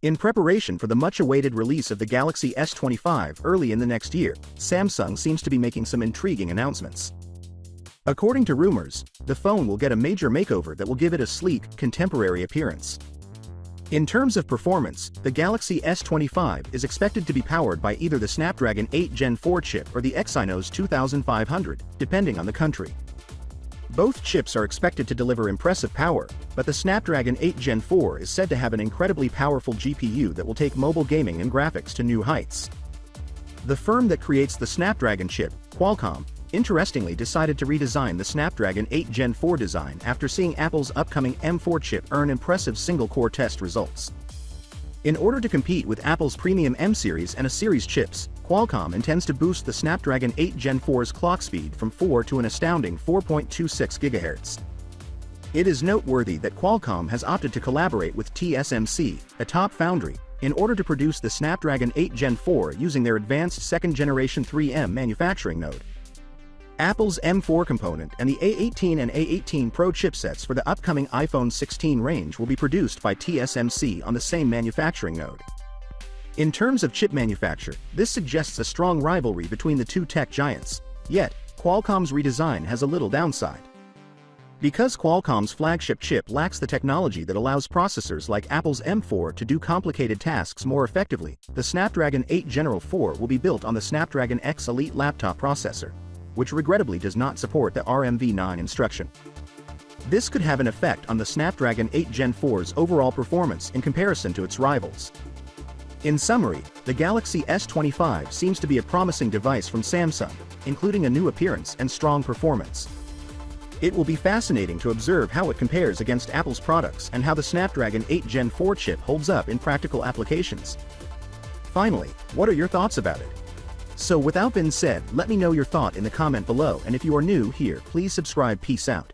In preparation for the much-awaited release of the Galaxy S25 early in the next year, Samsung seems to be making some intriguing announcements. According to rumors, the phone will get a major makeover that will give it a sleek, contemporary appearance. In terms of performance, the Galaxy S25 is expected to be powered by either the Snapdragon 8 Gen 4 chip or the Exynos 2500, depending on the country. Both chips are expected to deliver impressive power, but the Snapdragon 8 Gen 4 is said to have an incredibly powerful GPU that will take mobile gaming and graphics to new heights. The firm that creates the Snapdragon chip, Qualcomm, interestingly decided to redesign the Snapdragon 8 Gen 4 design after seeing Apple's upcoming M4 chip earn impressive single-core test results. In order to compete with Apple's premium M series and A series chips, Qualcomm intends to boost the Snapdragon 8 Gen 4's clock speed from 4 to an astounding 4.26 GHz. It is noteworthy that Qualcomm has opted to collaborate with TSMC, a top foundry, in order to produce the Snapdragon 8 Gen 4 using their advanced second-generation 3M manufacturing node. Apple's M4 component and the A18 and A18 Pro chipsets for the upcoming iPhone 16 range will be produced by TSMC on the same manufacturing node. In terms of chip manufacture, this suggests a strong rivalry between the two tech giants, yet, Qualcomm's redesign has a little downside. Because Qualcomm's flagship chip lacks the technology that allows processors like Apple's M4 to do complicated tasks more effectively, the Snapdragon 8 Gen 4 will be built on the Snapdragon X Elite laptop processor, which regrettably does not support the RMV9 instruction. This could have an effect on the Snapdragon 8 Gen 4's overall performance in comparison to its rivals. In summary, the Galaxy S25 seems to be a promising device from Samsung, including a new appearance and strong performance. It will be fascinating to observe how it compares against Apple's products and how the Snapdragon 8 Gen 4 chip holds up in practical applications. Finally, what are your thoughts about it? So without being said, let me know your thought in the comment below, and if you are new here, please subscribe. Peace out.